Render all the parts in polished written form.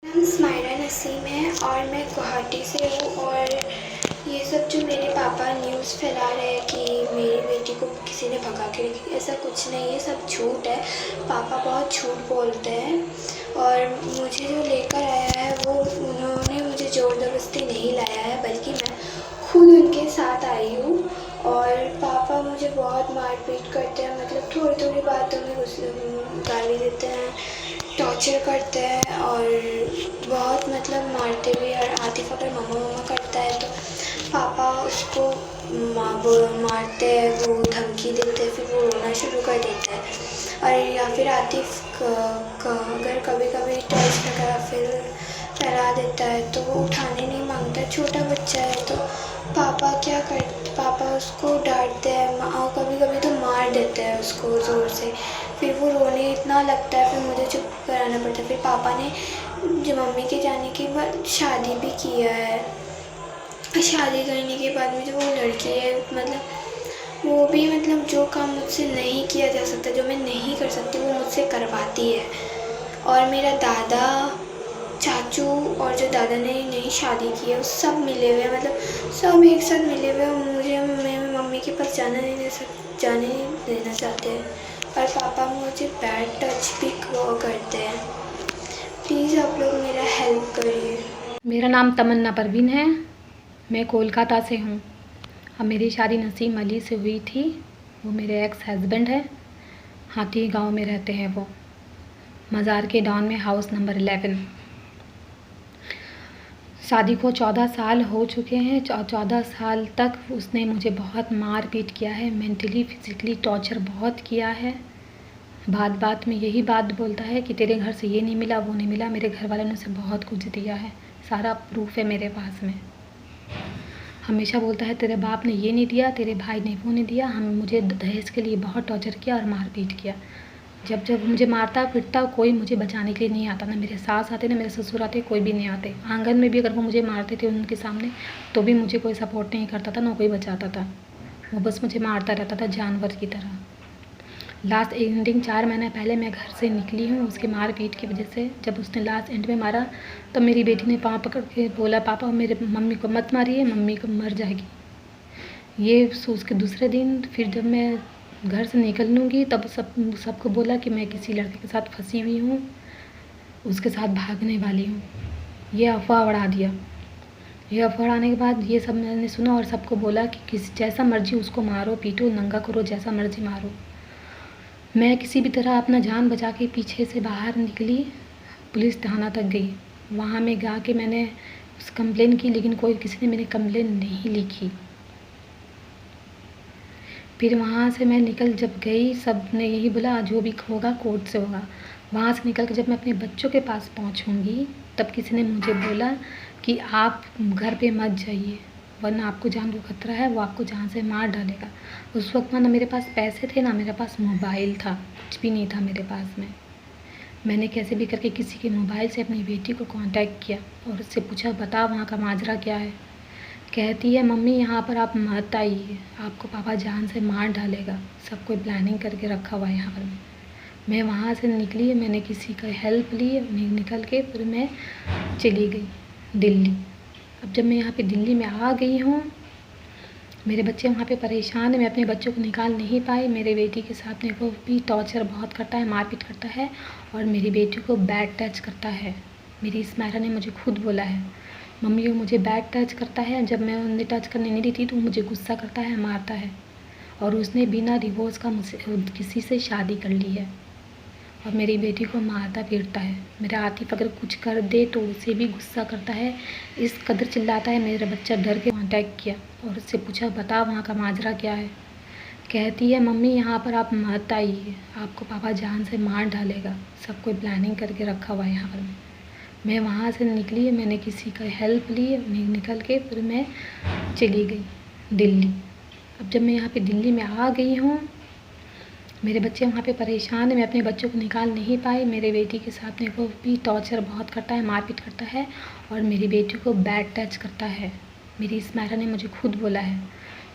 नाम स्माइरा नसीम है और मैं गुवाहाटी से हूँ। और ये सब जो मेरे पापा न्यूज़ फैला रहे हैं कि मेरी बेटी को किसी ने भगा के रखी, ऐसा कुछ नहीं है, सब झूठ है। पापा बहुत झूठ बोलते हैं और मुझे जो लेकर आया है वो उन्होंने मुझे ज़बरदस्ती नहीं लाया है, बल्कि मैं खुद उनके साथ आई हूँ। और पापा मुझे बहुत मारपीट करते हैं, मतलब थोड़ी थोड़ी बातों में गाली देते हैं, टॉर्चर करते हैं और बहुत मतलब मारते भी। और आतिफ अगर मम्मा मम्मा करता है तो पापा उसको मारते हैं, वो धमकी देते हैं, फिर वो रोना शुरू कर देता है। और या फिर आतिफ अगर कभी कभी टॉयज वगैरह फिर फैला देता है तो वो उठाने नहीं मांगता, छोटा बच्चा है। तो पापा उसको डांटते हैं और कभी कभी तो मार देते हैं उसको ज़ोर से। फिर वो रोने इतना लगता है, फिर मुझे चुप कराना पड़ता है। फिर पापा ने जो मम्मी के जाने के बाद शादी भी किया है। शादी करने के बाद में जो वो लड़की है, मतलब वो भी मतलब जो काम मुझसे नहीं किया जा सकता, जो मैं नहीं कर सकती, वो मुझसे करवाती है। और मेरा दादा, चाचू और जो दादा ने नई शादी की है, वो सब मिले हुए हैं, मतलब सब एक साथ मिले हुए हैं। मुझे मेरी मम्मी के पास जाने नहीं देना चाहते हैं। और पापा मुझे बैड टच भी करते हैं। प्लीज़ आप लोग मेरा हेल्प करिए। मेरा नाम तमन्ना परवीन है। मैं कोलकाता से हूँ। अब मेरी शादी नसीम अली से हुई थी। वो मेरे एक्स हस्बैंड है। हाथी गांव में रहते हैं वो, मज़ार के डाउन में, हाउस नंबर 11। शादी को 14 साल हो चुके हैं। 14 साल तक उसने मुझे बहुत मार पीट किया है, मेंटली फिज़िकली टॉर्चर बहुत किया है। बात बात में यही बात बोलता है कि तेरे घर से ये नहीं मिला, वो नहीं मिला। मेरे घर वालों ने उसे बहुत कुछ दिया है, सारा प्रूफ है मेरे पास में। हमेशा बोलता है तेरे बाप ने ये नहीं दिया, तेरे भाई ने वो नहीं दिया। मुझे दहेज के लिए बहुत टॉर्चर किया और मारपीट किया। जब जब मुझे मारता पिटता, कोई मुझे बचाने के लिए नहीं आता। ना मेरे सास आते, ना मेरे ससुर आते, कोई भी नहीं आते। आंगन में भी अगर वो मुझे मारते थे उनके सामने, तो भी मुझे कोई सपोर्ट नहीं करता था, ना कोई बचाता था। वो बस मुझे मारता रहता था जानवर की तरह। लास्ट एंडिंग 4 महीने पहले मैं घर से निकली हूँ उसके मार पीट की वजह से। जब उसने लास्ट एंड में मारा तब मेरी बेटी ने पाँव पकड़ के बोला, पापा मेरे मम्मी को मत मारिए, मम्मी को मर जाएगी। ये सोच के दूसरे दिन फिर जब मैं घर से निकलूँगी तब सबको बोला कि मैं किसी लड़के के साथ फंसी हुई हूँ, उसके साथ भागने वाली हूँ। ये अफवाह उड़ा दिया। ये अफवाह उड़ाने के बाद ये सब मैंने सुना और सबको बोला कि किसी जैसा मर्जी उसको मारो, पीटो, नंगा करो, जैसा मर्जी मारो। मैं किसी भी तरह अपना जान बचा के पीछे से बाहर निकली, पुलिस थाना तक गई। वहाँ में जा के मैंने कंप्लेन की, लेकिन किसी ने मेरी कंप्लेन नहीं लिखी। फिर वहाँ से मैं जब गई, सब ने यही बोला जो भी होगा कोर्ट से होगा। वहाँ से निकल कर जब मैं अपने बच्चों के पास पहुँचूँगी तब किसी ने मुझे बोला कि आप घर पे मत जाइए, वरना आपको जान को खतरा है, वो आपको जान से मार डालेगा। उस वक्त ना मेरे पास पैसे थे, ना मेरे पास मोबाइल था, कुछ भी नहीं था मेरे पास में। मैंने कैसे भी करके किसी के मोबाइल से अपनी बेटी को कांटेक्ट किया और उससे पूछा, बता वहाँ का माजरा क्या है। कहती है, मम्मी यहाँ पर आप मत आइए, आपको पापा जान से मार डालेगा, सब कोई प्लानिंग करके रखा हुआ है यहाँ पर। मैं वहाँ से निकली, मैंने किसी का हेल्प ली, निकल के फिर मैं चली गई दिल्ली। अब जब मैं यहाँ पे दिल्ली में आ गई हूँ, मेरे बच्चे वहाँ पे परेशान हैं, मैं अपने बच्चों को निकाल नहीं पाई। मेरे बेटी के साथ में वो भी टॉर्चर बहुत करता है, मारपीट करता है और मेरी बेटी को बैड टच करता है। मेरी स्माइरा ने मुझे खुद बोला है, मम्मी वो मुझे बैड टच करता है, जब मैं उन्हें टच करने नहीं देती तो मुझे गुस्सा करता है, मारता है। और उसने बिना डिवोर्स का मुझसे किसी से शादी कर ली है और मेरी बेटी को मारता पीटता है। मेरा आतिफ अगर कुछ कर दे तो उसे भी गुस्सा करता है, इस कदर चिल्लाता है। मेरा बच्चा डर के कांटेक्ट किया और उससे पूछा, बता वहाँ का माजरा क्या है। कहती है, मम्मी यहाँ पर आप मत आइए, आपको पापा जान से मार डालेगा, सब कोई प्लानिंग करके रखा हुआ है यहाँ पर। मैं वहाँ से निकली, मैंने किसी का हेल्प ली, निकल के फिर मैं चली गई दिल्ली। अब जब मैं यहाँ पे दिल्ली में आ गई हूँ, मेरे बच्चे वहाँ पे परेशान हैं, मैं अपने बच्चों को निकाल नहीं पाई। मेरे बेटी के साथ में वो भी टॉर्चर बहुत करता है, मारपीट करता है और मेरी बेटी को बैड टच करता है। मेरी स्माइरा ने मुझे खुद बोला है,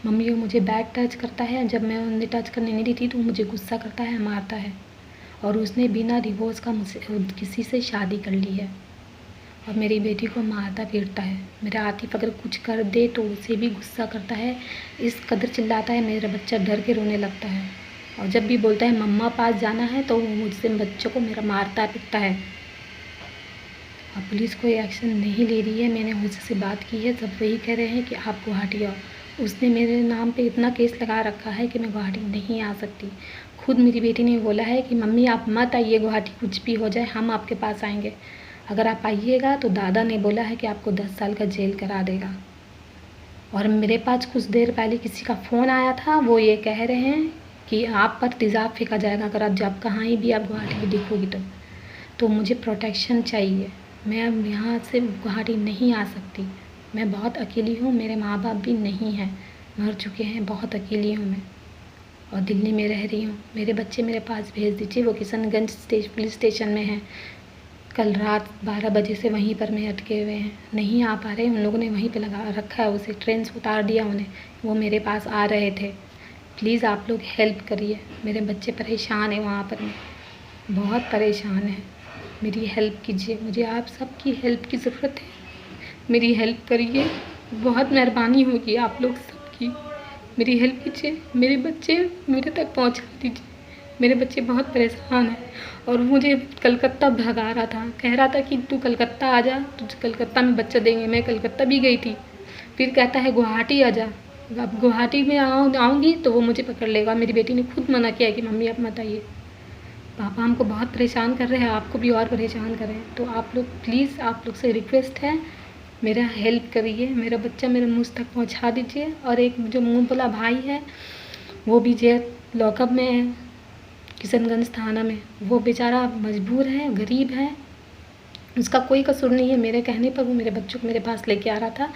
मम्मी वो मुझे बैड टच करता है, जब मैं उन्हें टच करने नहीं देती तो मुझे गुस्सा करता है, मारता है। और उसने बिना डिवोर्स का मुझसे किसी से शादी कर ली है और मेरी बेटी को मारता पीटता है। मेरा आतिफ अगर कुछ कर दे तो उसे भी गुस्सा करता है, इस कदर चिल्लाता है मेरा बच्चा डर के रोने लगता है। और जब भी बोलता है मम्मा पास जाना है तो वो मुझसे बच्चों को मेरा मारता पीटता है। और पुलिस कोई एक्शन नहीं ले रही है। मैंने उससे बात की है, सब वही कह रहे हैं कि आप गुवाहाटी आओ। उसने मेरे नाम पे इतना केस लगा रखा है कि मैं गुवाहाटी नहीं आ सकती। खुद मेरी बेटी ने बोला है कि मम्मी आप मत आइए गुवाहाटी, कुछ भी हो जाए हम आपके पास आएंगे। अगर आप आइएगा तो दादा ने बोला है कि आपको 10 साल का जेल करा देगा। और मेरे पास कुछ देर पहले किसी का फ़ोन आया था, वो ये कह रहे हैं कि आप पर तेज़ाब फेंका जाएगा अगर आप जब कहीं भी आप गुवाहाटी में दिखोगी तो मुझे प्रोटेक्शन चाहिए। मैं अब यहाँ से गुवाहाटी नहीं आ सकती। मैं बहुत अकेली हूँ, मेरे माँ बाप भी नहीं हैं, मर चुके हैं, बहुत अकेली हूँ मैं और दिल्ली में रह रही हूँ। मेरे बच्चे मेरे पास भेज दीजिए, वो किशनगंज पुलिस स्टेशन में हैं। कल रात 12 बजे से वहीं पर मैं अटके हुए हैं, नहीं आ पा रहे। उन लोगों ने वहीं पे लगा रखा है उसे, ट्रेन से उतार दिया उन्हें, वो मेरे पास आ रहे थे। प्लीज़ आप लोग हेल्प करिए, मेरे बच्चे परेशान हैं वहाँ पर, मैं बहुत परेशान है। मेरी हेल्प कीजिए, मुझे आप सबकी हेल्प की ज़रूरत है, मेरी हेल्प करिए, बहुत मेहरबानी होगी आप लोग सबकी। मेरी हेल्प कीजिए, मेरे बच्चे मेरे तक पहुँचा दीजिए। मेरे बच्चे बहुत परेशान हैं और मुझे कलकत्ता भगा रहा था, कह रहा था कि तू कलकत्ता आ जा, तुझे कलकत्ता में बच्चा देंगे। मैं कलकत्ता भी गई थी, फिर कहता है गुवाहाटी आ जा। अब गुवाहाटी में आऊँगी तो वो मुझे पकड़ लेगा। मेरी बेटी ने खुद मना किया कि मम्मी आप मत आइए, पापा हमको बहुत परेशान कर रहे हैं, आपको भी और परेशान कर रहे हैं। तो आप लोग प्लीज़, आप लोग से रिक्वेस्ट है, मेरा हेल्प करिए, मेरा बच्चा मेरे मुझ तक पहुंचा दीजिए। और एक जो मुँह बोला भाई है वो भी जेल लॉकअप में है, किशनगंज थाना में। वो बेचारा मजबूर है, गरीब है, उसका कोई कसूर नहीं है। मेरे कहने पर वो मेरे बच्चों को मेरे पास लेके आ रहा था,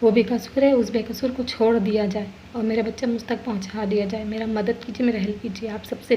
वो बेकसूर है, उस बेकसूर को छोड़ दिया जाए और मेरा बच्चा मुझ तक पहुंचा दिया जाए। मेरा मदद कीजिए, मेरा हेल्प कीजिए, आप सबसे